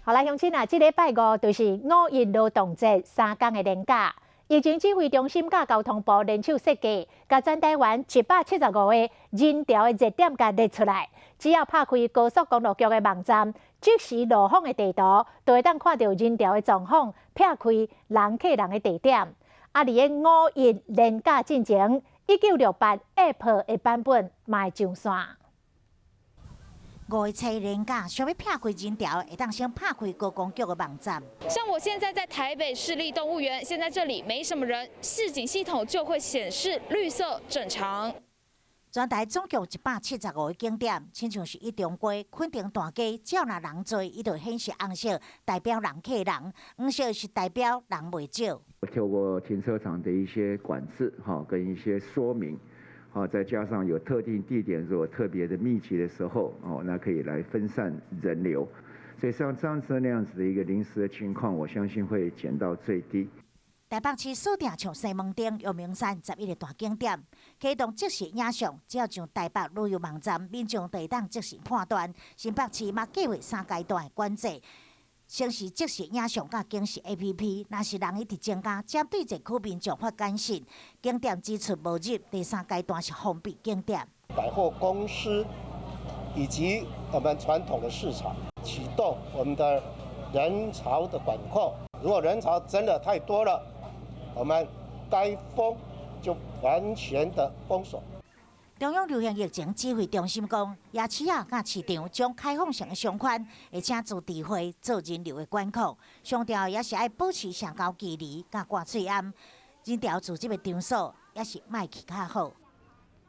好啦，乡亲啊，这礼拜五就是五一劳动节3天的连假。疫情指挥中心甲交通部联手设计，甲全台湾775个人潮的热点甲列出来。只要拍开高速公路局的网站，即时路况的地图，就会当看到人潮的状况，撇开人客人的地点。啊，伫个五一连假进前，1968 App 的版本嘛会上线。 5月7日连假，想要拍开人潮，会当先拍开高公局的网站。像我现在在台北市立动物园，现在这里没什么人，市警系统就会显示绿色正常。全台总共175个景点，亲像是一中街、垦丁大街，只要若人多，伊就显示红色，代表人客人；黄色是代表人袂少。透过停车场的一些管制，跟一些说明。 再加上有特定地点如果特别的密集的时候，那可以来分散人流，所以像这样子那样子的一个临时的情况，我相信会减到最低。台北市锁定像西门町、阳明山11个大景点，启动即时影像，只要上台北旅游网站，民众就会当即时判断。新北市嘛计划3阶段的管制。 先是即时影像甲警示 APP， 若是人一直增加，针对这区民众发简讯，景点支出无入。第3阶段是封闭景点。百货公司以及我们传统的市场启动我们的人潮的管控。如果人潮真的太多了，我们该封就完全的封锁。 中央流行疫情指挥中心讲，夜市啊、甲市场将开放性的商宽，而且自治会做人流的管控，强调也是爱保持社交距离、甲挂嘴安，人潮聚集的场所也是卖去较好。